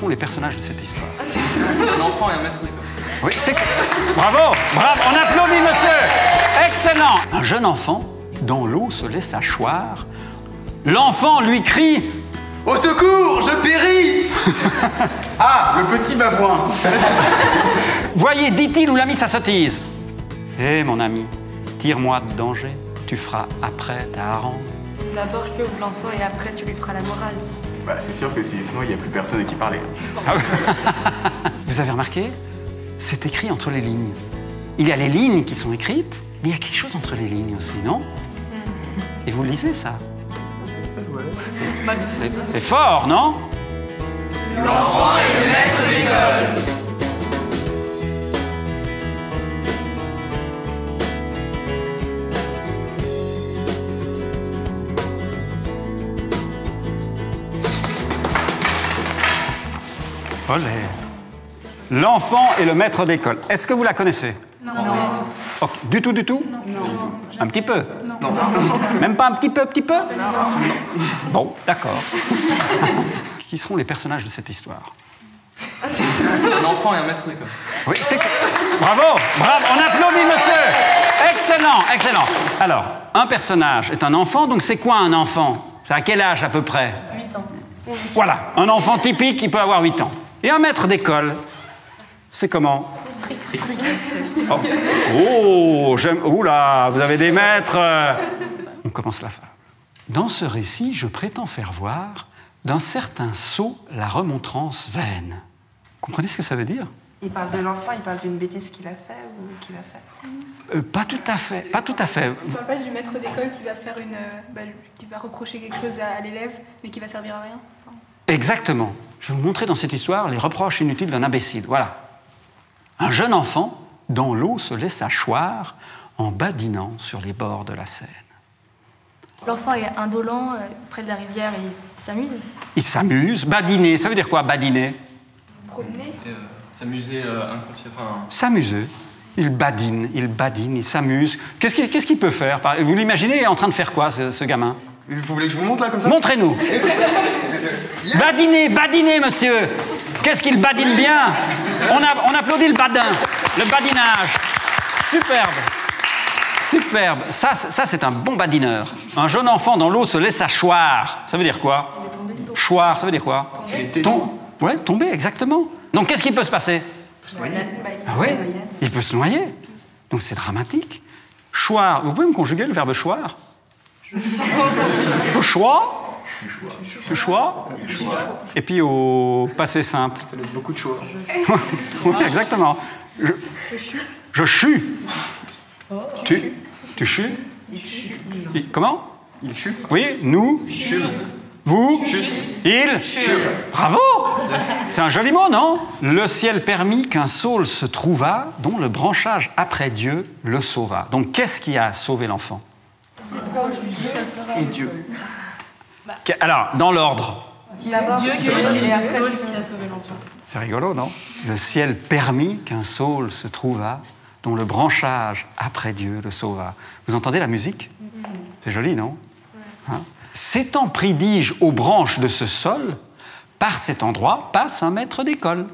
seront les personnages de cette histoire? Un enfant et un maître d'école. Oui, c'est... Bravo, bravo, on applaudit, monsieur. Excellent. Un jeune enfant, dans l'eau, se laisse achoir. L'enfant lui crie... Au secours, je péris. Ah, le petit babouin. Voyez, dit-il ou l'a mis sa sottise. Eh, mon ami, tire-moi de danger, tu feras après ta harangue. D'abord sauve l'enfant et après tu lui feras la morale. Bah, c'est sûr que sinon, il n'y a plus personne à qui parler. Ah oui. Vous avez remarqué? C'est écrit entre les lignes. Il y a les lignes qui sont écrites, mais il y a quelque chose entre les lignes aussi, non? Et vous le lisez, ça? C'est fort, non? L'enfant est le maître d'école. Olé. L'enfant est le maître d'école. Est-ce que vous la connaissez? Non. Oh, du tout, du tout? Non. Un petit peu? Non. Même pas un petit peu? Non. Bon, d'accord. Qui seront les personnages de cette histoire? Un enfant et un maître d'école. Oui, c'est... Bravo, bravo, on applaudit, monsieur. Excellent, excellent. Alors, un personnage est un enfant, donc c'est quoi un enfant? C'est à quel âge à peu près? 8 ans. Voilà, un enfant typique, il peut avoir 8 ans. Et un maître d'école, c'est comment? Strict. Oh, oula, vous avez des maîtres. On commence la fable. Dans ce récit, je prétends faire voir d'un certain sot la remontrance vaine. Comprenez ce que ça veut dire? Il parle de l'enfant, il parle d'une bêtise qu'il a fait ou qu'il va faire. Pas tout à fait, pas tout à fait. On parle pas du maître d'école qui va faire qui va reprocher quelque chose à l'élève, mais qui va servir à rien. Enfin... Exactement. Je vais vous montrer dans cette histoire les reproches inutiles d'un imbécile. Voilà. Un jeune enfant, dans l'eau, se laisse achoir en badinant sur les bords de la Seine. L'enfant est indolent près de la rivière et il s'amuse. Il s'amuse. Badiner, ça veut dire quoi, badiner? Promener. S'amuser inconsciemment. S'amuser. Il badine, il s'amuse. Qu'est-ce qu'il peut faire? Vous l'imaginez en train de faire quoi, ce gamin? Vous voulez que je vous montre là comme ça? Montrez-nous. Yes. Badiner, monsieur. Qu'est-ce qu'il badine bien? On applaudit le badin, le badinage. Superbe. Ça c'est un bon badineur. Un jeune enfant dans l'eau se laisse achoir. Ça veut dire quoi? Choir, ça veut dire quoi? Tomber, exactement. Donc qu'est-ce qui peut se passer? Ah oui, il peut se noyer. Donc c'est dramatique. Choir, vous pouvez me conjuguer le verbe choir? Au choix. Et puis au passé simple. Ça laisse beaucoup de choix. Oui, exactement. Je chue. Tu chus? Comment? Il chute. Oui, nous. Vous. Il. Bravo. C'est un joli mot, non? Le ciel permit qu'un saule se trouva, dont le branchage après Dieu le sauva. Donc qu'est-ce qui a sauvé l'enfant? Et Dieu. Alors, dans l'ordre. Dieu qui a sauvé l'enfant. C'est rigolo, non? Le ciel permit qu'un saule se trouva, dont le branchage après Dieu le sauva. Vous entendez la musique? C'est joli, non? Hein? S'étant pris, dis-je, aux branches de ce sol, par cet endroit passe un maître d'école.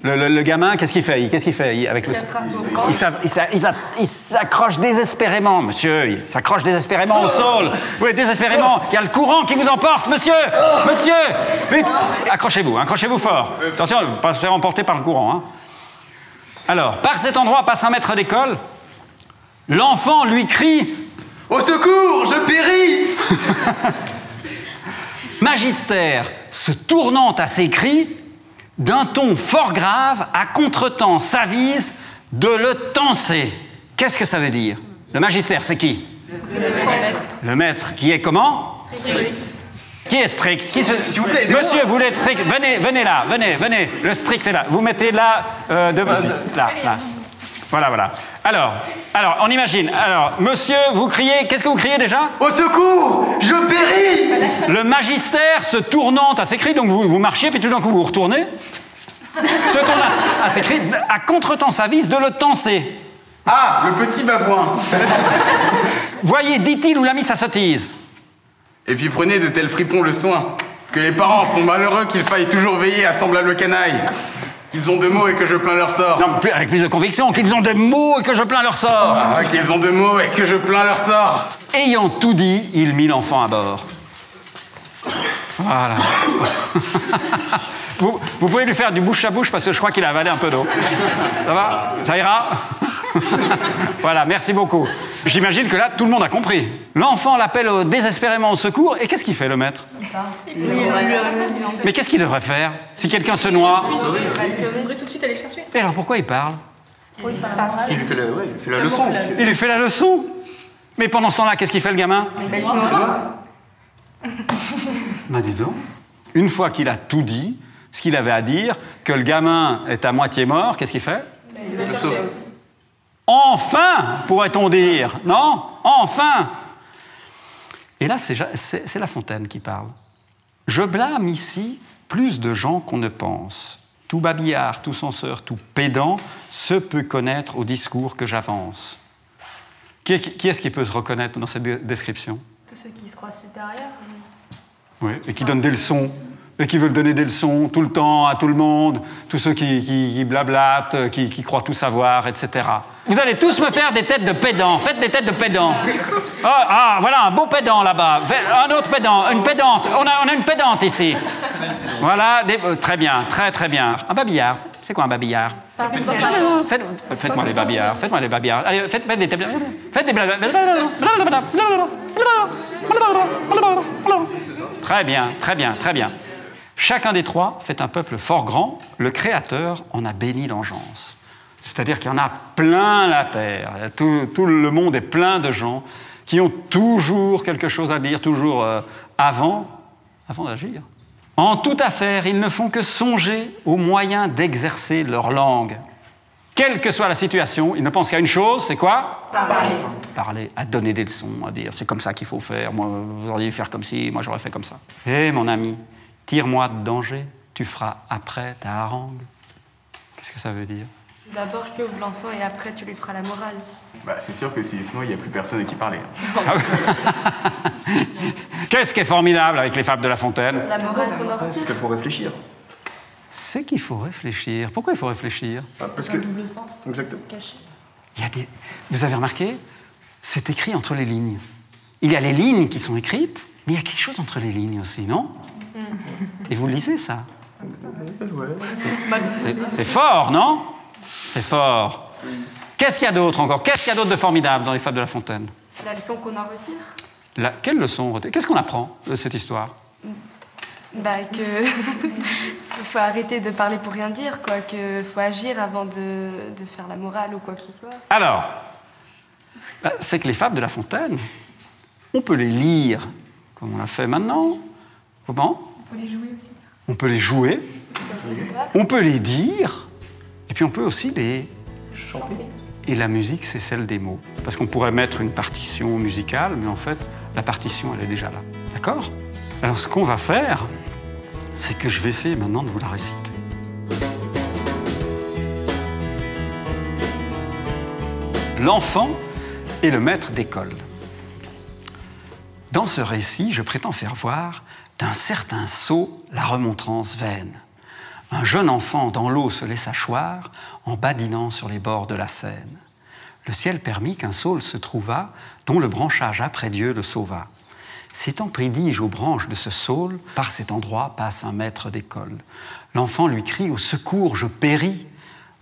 Le gamin, qu'est-ce qu'il fait avec le... Il s'accroche désespérément, monsieur. Il s'accroche désespérément au sol. Oui, désespérément. Il y a le courant qui vous emporte, monsieur. Monsieur. Vite. Accrochez-vous fort. Attention, ne pas se faire emporter par le courant. Hein. Alors, par cet endroit passe un maître d'école. L'enfant lui crie... Au secours, je péris. Magister, se tournant à ses cris, d'un ton fort grave, à contretemps s'avise de le tancer. Qu'est-ce que ça veut dire? Le magister, c'est qui? Le maître qui est comment? Strict. Qui est strict? S'il vous plaît, Monsieur, vous êtes strict. Venez là, venez. Le strict est là. Vous mettez là, là. Voilà. Alors, on imagine. Alors, monsieur, vous criez... Qu'est-ce que vous criez déjà? Au secours, je péris. Le magister se tournant à ses cris, donc vous marchez, puis tout d'un coup vous retournez, se tourne à ses cris, à contretemps s'avise de le tancer. Ah, le petit babouin. Voyez, dit-il ou l'a mis sa sottise. Et puis prenez de tels fripons le soin. Que les parents sont malheureux qu'il faille toujours veiller à semblable canaille. Qu'ils ont de mots et que je plains leur sort. Non, avec plus de conviction, qu'ils ont de mots et que je plains leur sort. Ah, qu'ils ont de mots et que je plains leur sort. Ayant tout dit, il mit l'enfant à bord. Voilà. Vous pouvez lui faire du bouche à bouche parce que je crois qu'il a avalé un peu d'eau. Ça va? Ça ira? Voilà, merci beaucoup. J'imagine que là, tout le monde a compris. L'enfant l'appelle désespérément au secours. Et qu'est-ce qu'il fait, le maître? Mais qu'est-ce qu'il devrait faire si quelqu'un se noie? On devrait tout de suite aller chercher. Et alors pourquoi il parle? Parce qu'il lui fait la leçon. Il lui fait la leçon. Mais pendant ce temps-là, qu'est-ce qu'il fait, le gamin? Bah dis donc. Une fois qu'il a tout dit, ce qu'il avait à dire, que le gamin est à moitié mort, qu'est-ce qu'il fait? Enfin, pourrait-on dire, non? Enfin! Et là, c'est La Fontaine qui parle. Je blâme ici plus de gens qu'on ne pense. Tout babillard, tout censeur, tout pédant se peut connaître au discours que j'avance. Qui est-ce qui peut se reconnaître dans cette description? Tous ceux qui se croient supérieurs. Oui, et qui donnent des leçons. Et qui veulent donner des leçons tout le temps à tout le monde, tous ceux qui blablatent, qui croient tout savoir, etc. Vous allez tous me faire des têtes de pédants. Faites des têtes de pédants. Ah, voilà, un beau pédant là-bas. Un autre pédant, une pédante. On a une pédante ici. Voilà, très bien, très bien. Un babillard. C'est quoi un babillard? Faites-moi les babillards. Faites-moi les babillards. Allez, faites des têtes. Faites des blablabla. Très bien, très bien, très bien. Chacun des trois fait un peuple fort grand, le Créateur en a béni l'engeance. C'est-à-dire qu'il y en a plein la terre, tout le monde est plein de gens qui ont toujours quelque chose à dire, toujours avant d'agir. En toute affaire, ils ne font que songer aux moyens d'exercer leur langue. Quelle que soit la situation, ils ne pensent qu'à une chose, c'est quoi? Parler, à donner des leçons, à dire c'est comme ça qu'il faut faire, moi vous auriez dû faire comme ci, moi j'aurais fait comme ça. Hé mon ami, tire-moi de danger, tu feras après ta harangue. Qu'est-ce que ça veut dire? D'abord sauve l'enfant et après tu lui feras la morale. Bah, c'est sûr que sinon il n'y a plus personne à qui parler. Qu'est-ce qui est formidable avec les fables de La Fontaine? La morale qu'on en retire. C'est qu'il faut réfléchir. C'est qu'il faut réfléchir. Pourquoi il faut réfléchir? Parce que... double sens, Exactement. se cacher. Vous avez remarqué? C'est écrit entre les lignes. Il y a les lignes qui sont écrites, mais il y a quelque chose entre les lignes aussi, non? Et vous le lisez, ça? C'est fort, non? C'est fort. Qu'est-ce qu'il y a d'autre encore? Qu'est-ce qu'il y a d'autre de formidable dans les fables de La Fontaine? La leçon qu'on en retire. Quelle leçon on retire? Qu'est-ce qu'on apprend de cette histoire? Bah que faut arrêter de parler pour rien dire, quoi. Que faut agir avant de faire la morale ou quoi que ce soit. Alors, c'est que les fables de La Fontaine, on peut les lire comme on l'a fait maintenant. Comment? On peut les jouer aussi. On peut les jouer, on peut les dire, et puis on peut aussi les chanter. Et la musique, c'est celle des mots. Parce qu'on pourrait mettre une partition musicale, mais en fait, la partition, elle est déjà là. D'accord? Alors, ce qu'on va faire, c'est que je vais essayer maintenant de vous la réciter. L'enfant est le maître d'école. Dans ce récit, je prétends faire voir d'un certain sot la remontrance vaine. Un jeune enfant dans l'eau se laissa choir en badinant sur les bords de la Seine. Le ciel permit qu'un saule se trouva, dont le branchage après Dieu le sauva. S'étant pris d'ige aux branches de ce saule, par cet endroit passe un maître d'école. L'enfant lui crie « Au secours, je péris !»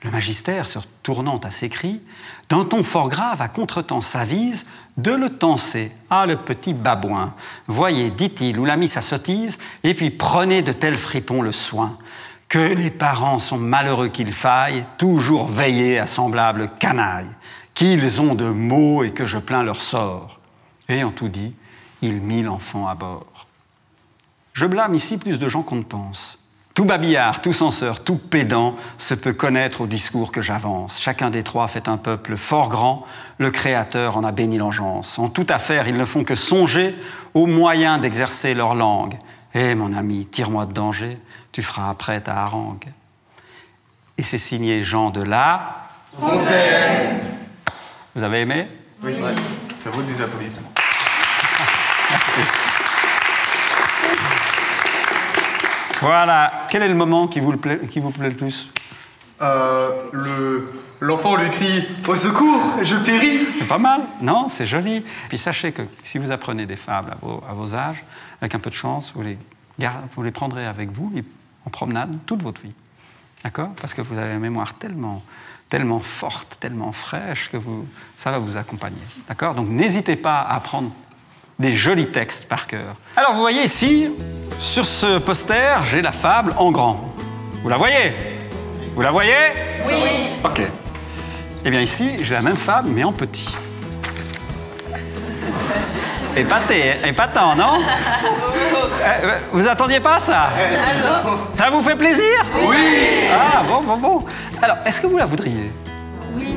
Le magistère, se tournant à ses cris, d'un ton fort grave à contretemps s'avise de le tancer. Ah, le petit babouin! Voyez, dit-il, où l'a mis sa sottise, et puis prenez de tels fripons le soin. Que les parents sont malheureux qu'il faille toujours veiller à semblable canaille, qu'ils ont de maux et que je plains leur sort. Ayant tout dit, il mit l'enfant à bord. Je blâme ici plus de gens qu'on ne pense. Tout babillard, tout censeur, tout pédant se peut connaître au discours que j'avance. Chacun des trois fait un peuple fort grand, le Créateur en a béni l'engeance. En toute affaire, ils ne font que songer aux moyens d'exercer leur langue. Eh, mon ami, tire-moi de danger, tu feras après ta harangue. Et c'est signé Jean de La Fontaine. Vous avez aimé? Oui. Ouais. Ça vaut des applaudissements. Merci. Voilà. Quel est le moment qui vous plaît le plus? L'enfant lui crie « Au secours, je péris !» C'est pas mal, non? C'est joli. Puis sachez que si vous apprenez des fables à vos âges, avec un peu de chance, vous les prendrez avec vous en promenade toute votre vie. D'accord? Parce que vous avez une mémoire tellement forte, tellement fraîche que ça va vous accompagner. D'accord? Donc n'hésitez pas à apprendre des jolis textes par cœur. Alors vous voyez ici, sur ce poster, j'ai la fable en grand. Vous la voyez? Vous la voyez? Oui. Ok. Eh bien ici, j'ai la même fable, mais en petit. Épatant, non? Vous attendiez pas ça? Ça vous fait plaisir? Oui. Ah, bon. Alors, est-ce que vous la voudriez? Oui.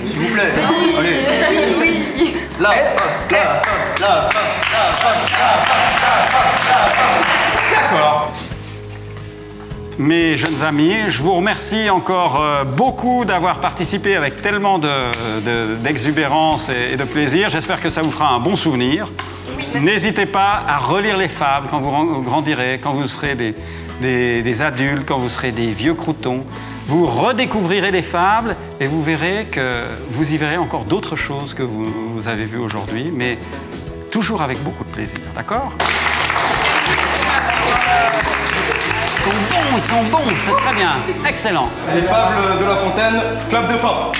S'il vous plaît. Allez. Oui. D'accord. Mes jeunes amis, je vous remercie encore beaucoup d'avoir participé avec tellement d'exubérance et de plaisir. J'espère que ça vous fera un bon souvenir. Oui. N'hésitez pas à relire les fables quand vous grandirez, quand vous serez des adultes, quand vous serez des vieux croutons. Vous redécouvrirez les fables et vous verrez que vous y verrez encore d'autres choses que vous avez vues aujourd'hui, mais toujours avec beaucoup de plaisir. D'accord ? Ils sont bons, c'est très bien. Excellent. Les fables de La Fontaine, clap de fin.